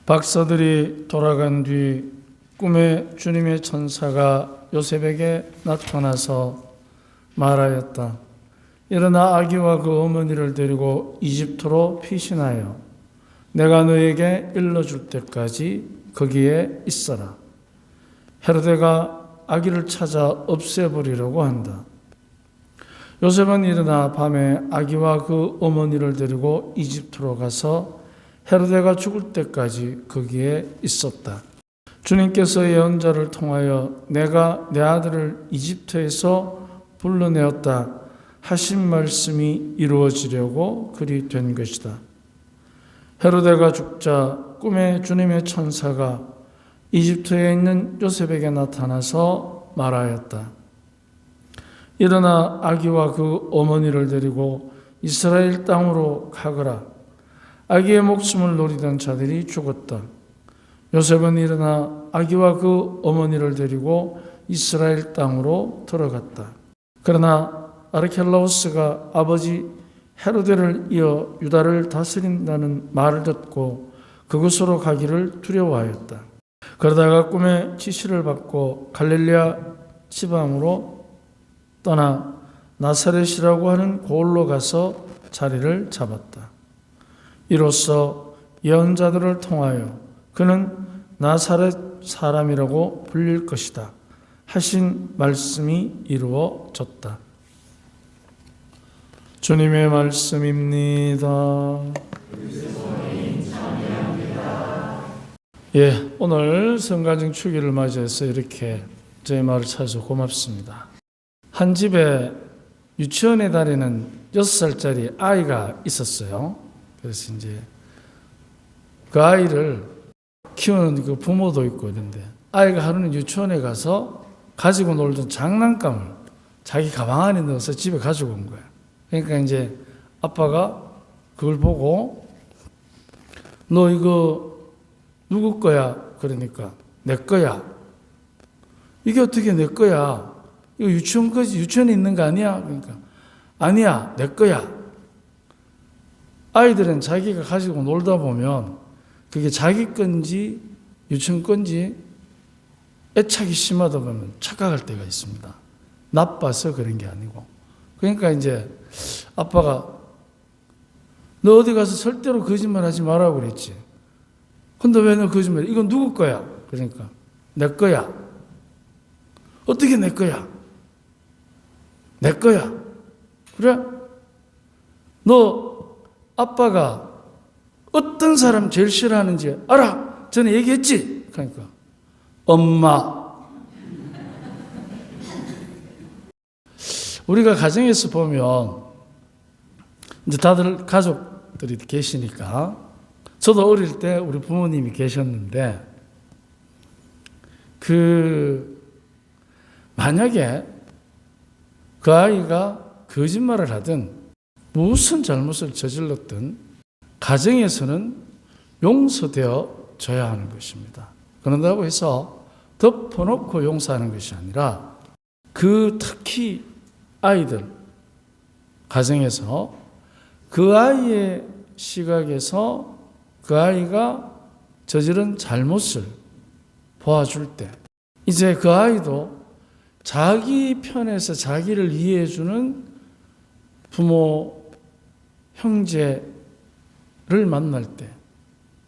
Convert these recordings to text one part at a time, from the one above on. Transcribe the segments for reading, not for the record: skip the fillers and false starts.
박사들이 돌아간 뒤 꿈에 주님의 천사가 요셉에게 나타나서 말하였다. 일어나 아기와 그 어머니를 데리고 이집트로 피신하여 내가 너에게 일러줄 때까지 거기에 있어라. 헤로데가 아기를 찾아 없애버리려고 한다. 요셉은 일어나 밤에 아기와 그 어머니를 데리고 이집트로 가서 헤로데가 죽을 때까지 거기에 있었다. 주님께서 예언자를 통하여 내가 내 아들을 이집트에서 불러내었다 하신 말씀이 이루어지려고 그리 된 것이다. 헤로데가 죽자 꿈에 주님의 천사가 이집트에 있는 요셉에게 나타나서 말하였다. 일어나 아기와 그 어머니를 데리고 이스라엘 땅으로 가거라. 아기의 목숨을 노리던 자들이 죽었다. 요셉은 일어나 아기와 그 어머니를 데리고 이스라엘 땅으로 들어갔다. 그러나 아르켈라오스가 아버지 헤로데를 이어 유다를 다스린다는 말을 듣고 그곳으로 가기를 두려워하였다. 그러다가 꿈에 지시를 받고 갈릴리아 지방으로 떠나 나사렛이라고 하는 고을로 가서 자리를 잡았다. 이로써 예언자들을 통하여 그는 나사렛 사람이라고 불릴 것이다 하신 말씀이 이루어졌다. 주님의 말씀입니다. 오늘 성가정 주기를 맞이해서 이렇게 저희 마을을 찾아서 고맙습니다. 한 집에 유치원에 다니는 6살짜리 아이가 있었어요. 그래서 이제 그 아이를 키우는 그 부모도 있고 이런데 아이가 하루는 유치원에 가서 가지고 놀던 장난감을 자기 가방 안에 넣어서 집에 가지고 온 거야. 그러니까 이제 아빠가 그걸 보고 너 이거 누구 거야? 그러니까 내 거야. 이게 어떻게 내 거야? 이거 유치원에 있는 거 아니야? 그러니까 아니야, 내 거야. 아이들은 자기가 가지고 놀다 보면 그게 자기 건지 유치원 건지 애착이 심하다 보면 착각할 때가 있습니다. 나빠서 그런 게 아니고. 그러니까 이제 아빠가 너 어디 가서 절대로 거짓말 하지 말라고 그랬지. 근데 왜 너 거짓말 해? 이건 누구 거야? 그러니까 내 거야. 어떻게 내 거야? 내 거야. 그래? 너 아빠가 어떤 사람 제일 싫어하는지 알아? 전에 얘기했지? 그러니까 엄마. 우리가 가정에서 보면 이제 다들 가족들이 계시니까 저도 어릴 때 우리 부모님이 계셨는데 만약에 그 아이가 거짓말을 하든 무슨 잘못을 저질렀든 가정에서는 용서되어 줘야 하는 것입니다. 그런다고 해서 덮어놓고 용서하는 것이 아니라 특히 아이들 가정에서 그 아이의 시각에서 그 아이가 저지른 잘못을 보아줄 때 이제 그 아이도 자기 편에서 자기를 이해해주는 부모, 형제를 만날 때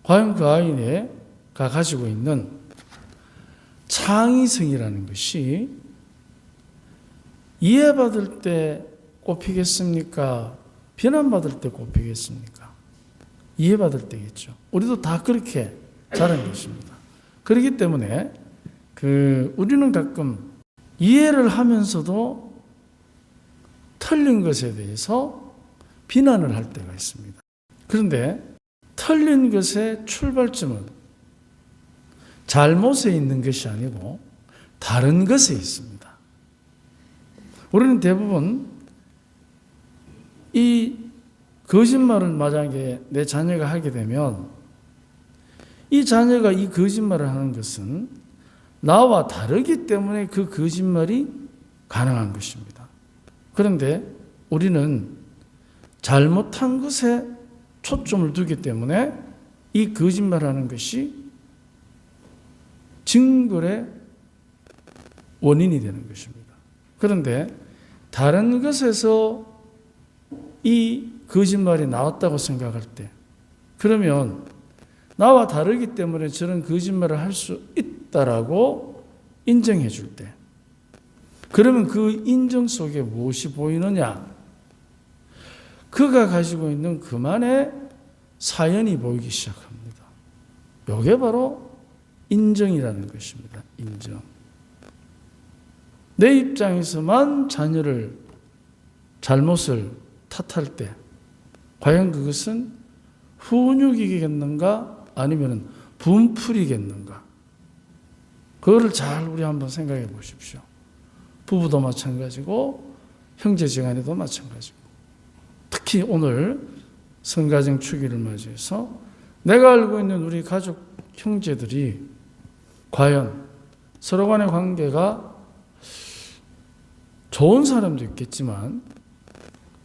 과연 그 아이가 가지고 있는 창의성이라는 것이 이해받을 때 꼽히겠습니까? 비난받을 때 꼽히겠습니까? 이해받을 때겠죠. 우리도 다 그렇게 자란 것입니다. 그렇기 때문에 우리는 가끔 이해를 하면서도 틀린 것에 대해서 비난을 할 때가 있습니다. 그런데 틀린 것의 출발점은 잘못에 있는 것이 아니고 다른 것에 있습니다. 우리는 대부분 이 거짓말을 만약에 내 자녀가 하게 되면 이 자녀가 이 거짓말을 하는 것은 나와 다르기 때문에 그 거짓말이 가능한 것입니다. 그런데 우리는 잘못한 것에 초점을 두기 때문에 이 거짓말하는 것이 징벌의 원인이 되는 것입니다. 그런데 다른 것에서 이 거짓말이 나왔다고 생각할 때, 그러면 나와 다르기 때문에 저런 거짓말을 할 수 있다라고 인정해 줄 때, 그러면 그 인정 속에 무엇이 보이느냐? 그가 가지고 있는 그만의 사연이 보이기 시작합니다. 이게 바로 인정이라는 것입니다. 인정. 내 입장에서만 자녀를 잘못을 탓할 때 과연 그것은 훈육이겠는가 아니면 분풀이겠는가? 그거를 잘 우리 한번 생각해 보십시오. 부부도 마찬가지고 형제지간에도 마찬가지고, 특히 오늘 성가정 축일을 맞이해서 내가 알고 있는 우리 가족 형제들이 과연 서로 간의 관계가 좋은 사람도 있겠지만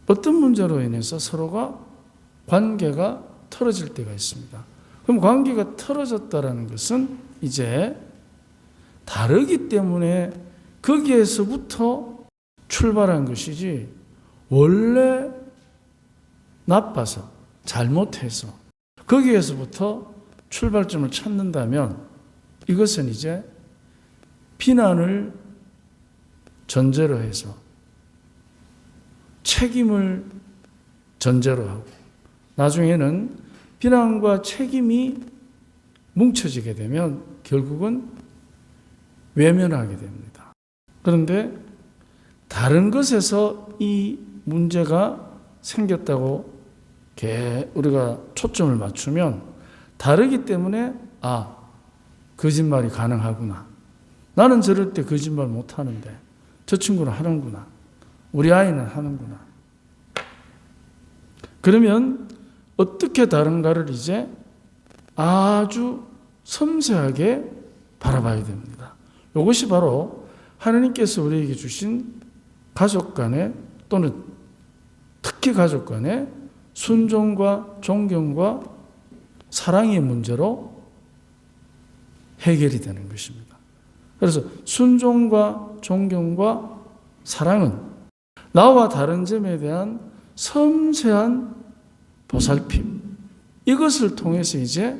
어떤 문제로 인해서 서로가 관계가 틀어질 때가 있습니다. 그럼 관계가 틀어졌다는 것은 이제 다르기 때문에 거기에서부터 출발한 것이지, 원래 나빠서 잘못해서 거기에서부터 출발점을 찾는다면 이것은 이제 비난을 전제로 해서 책임을 전제로 하고, 나중에는 비난과 책임이 뭉쳐지게 되면 결국은 외면하게 됩니다. 그런데 다른 것에서 이 문제가 생겼다고 우리가 초점을 맞추면 다르기 때문에 거짓말이 가능하구나. 나는 저럴 때 거짓말 못하는데 저 친구는 하는구나. 우리 아이는 하는구나. 그러면 어떻게 다른가를 이제 아주 섬세하게 바라봐야 됩니다. 이것이 바로 하나님께서 우리에게 주신 가족 간의, 또는 특히 가족 간의 순종과 존경과 사랑의 문제로 해결이 되는 것입니다. 그래서 순종과 존경과 사랑은 나와 다른 점에 대한 섬세한 보살핌, 이것을 통해서 이제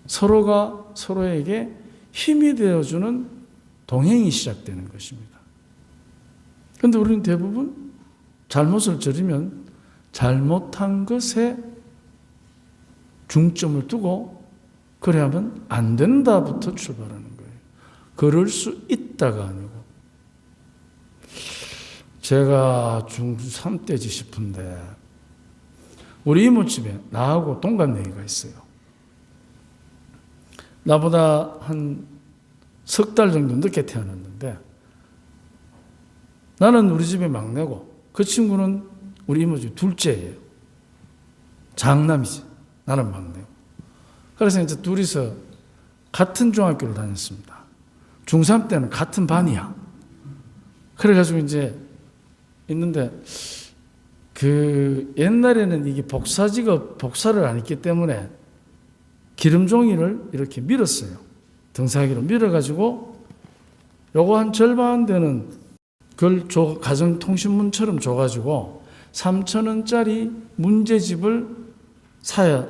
서로가 서로에게 힘이 되어주는 동행이 시작되는 것입니다. 그런데 우리는 대부분 잘못을 저지르면 잘못한 것에 중점을 두고 그래 하면 안 된다부터 출발하는 거예요. 그럴 수 있다가 아니고. 제가 중3 때지 싶은데 우리 이모집에 나하고 동갑내기가 있어요. 나보다 한 석 달 정도 늦게 태어났는데 나는 우리 집의 막내고 그 친구는 우리 이모집 둘째예요. 장남이지. 나는 막내고. 그래서 이제 둘이서 같은 중학교를 다녔습니다. 중3 때는 같은 반이야. 그래가지고 이제 있는데 옛날에는 이게 복사를 안 했기 때문에 기름종이를 이렇게 밀었어요. 등사기로 밀어가지고 요거 한 절반 되는 그걸 가정통신문처럼 줘가지고 3,000원짜리 문제집을 사야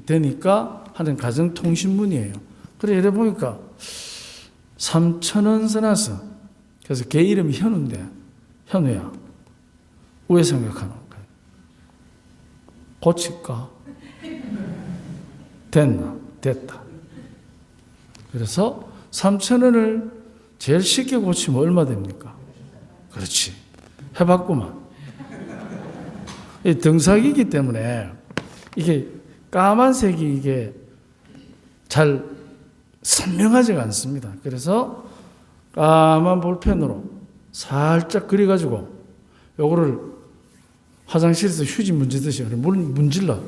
되니까 하는 가정통신문이에요. 그래 이래 보니까 3,000원 써놨어. 그래서 걔 이름이 현우인데, 현우야, 왜 생각하는 거야? 고칠까? 됐나? 됐다. 그래서 3,000원을 제일 쉽게 고치면 얼마 됩니까? 그렇지. 해봤구만. 이 등사기이기 때문에 이게 까만색이 이게 잘 선명하지가 않습니다. 그래서 까만 볼펜으로 살짝 그려가지고 요거를 화장실에서 휴지 문지듯이 문질러.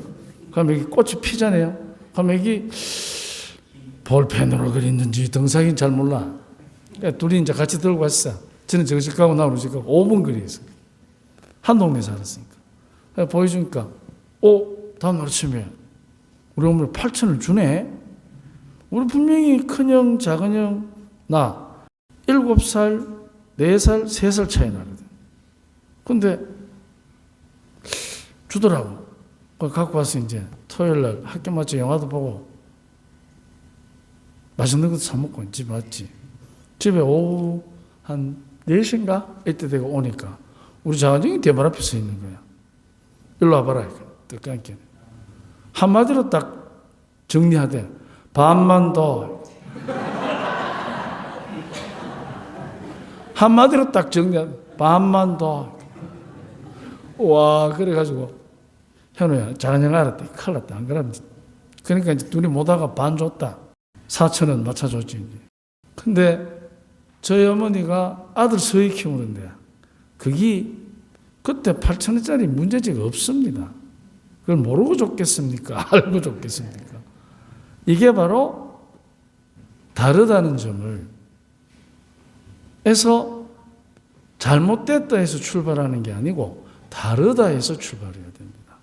그럼 여기 꽃이 피잖아요. 그럼 여기 볼펜으로 그렸는지 등사기는 잘 몰라. 그러니까 둘이 이제 같이 들고 갔어. 저는 저거 집 가고 나오는 집 가고 5분 거리에서. 한 동네 살았으니까. 보여주니까, 다음 아침에 우리 어머니 8천을 주네. 우리 분명히 큰형, 작은형, 나 7살, 4살, 3살 차이 나거든. 근데 주더라고. 그걸 갖고 와서 이제 토요일 날 학교 마쳐 영화도 보고 맛있는 것도 사 먹고 집에 왔지. 집에 오후 한 4시인가? 이때 되고 오니까 우리 작은형이 대문 앞에 서 있는 거야. 일로 와봐라. 뜨끈하게. 한마디로 딱 정리하되 반만 더. 한마디로 딱 정리하되 반만 더. 와, 그래가지고 현우야, 작은형 알았다. 큰일 났다. 안 그러면 그러니까 이제 둘이 못하가 반 줬다. 4,000원 맞춰줬지. 이제. 근데 저희 어머니가 아들 서희 키우는데 그게 그때 8,000원짜리 문제지가 없습니다. 그걸 모르고 줬겠습니까? 알고 줬겠습니까? 이게 바로 다르다는 점을 해서 잘못됐다 해서 출발하는 게 아니고 다르다 해서 출발해야 됩니다.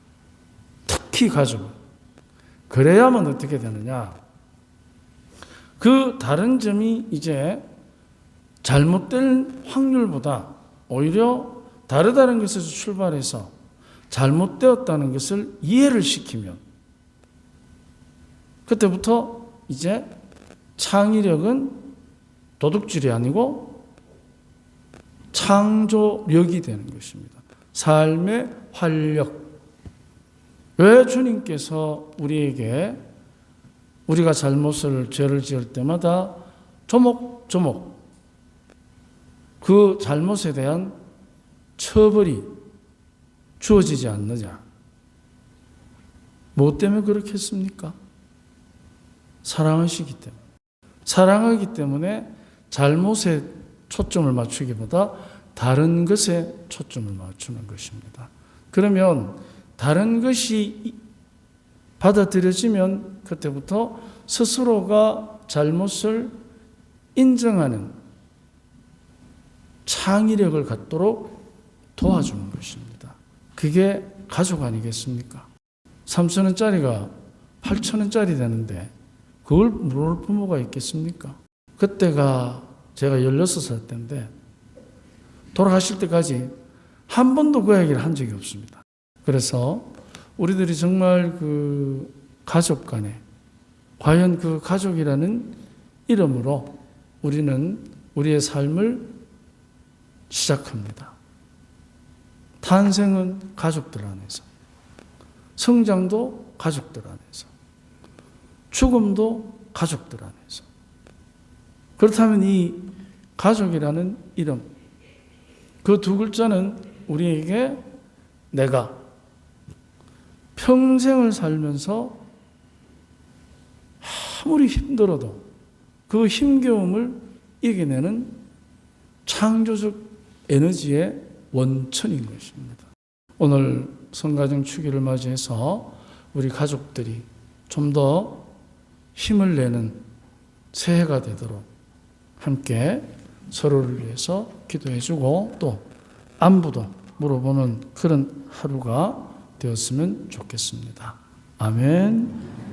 특히 가족은. 그래야만 어떻게 되느냐? 그 다른 점이 이제 잘못될 확률보다 오히려 다르다는 것에서 출발해서 잘못되었다는 것을 이해를 시키면 그때부터 이제 창의력은 도둑질이 아니고 창조력이 되는 것입니다. 삶의 활력. 왜 주님께서 우리에게 우리가 잘못을 죄를 지을 때마다 조목조목 그 잘못에 대한 처벌이 주어지지 않느냐? 뭐 때문에 그렇게 했습니까? 사랑하시기 때문에. 사랑하기 때문에 잘못에 초점을 맞추기보다 다른 것에 초점을 맞추는 것입니다. 그러면 다른 것이 받아들여지면 그때부터 스스로가 잘못을 인정하는 창의력을 갖도록 도와주는 것입니다. 그게 가족 아니겠습니까? 3,000원짜리가 8,000원짜리 되는데 그걸 모를 부모가 있겠습니까? 그때가 제가 16살 때인데 돌아가실 때까지 한 번도 그 얘기를 한 적이 없습니다. 그래서 우리들이 정말 그 가족 간에 과연 그 가족이라는 이름으로 우리는 우리의 삶을 시작합니다. 탄생은 가족들 안에서, 성장도 가족들 안에서, 죽음도 가족들 안에서. 그렇다면 이 가족이라는 이름, 그 두 글자는 우리에게 내가 평생을 살면서 아무리 힘들어도 그 힘겨움을 이겨내는 창조적 에너지의 원천인 것입니다. 오늘 성가정 축일을 맞이해서 우리 가족들이 좀 더 힘을 내는 새해가 되도록 함께 서로를 위해서 기도해주고 또 안부도 물어보는 그런 하루가 되었으면 좋겠습니다. 아멘.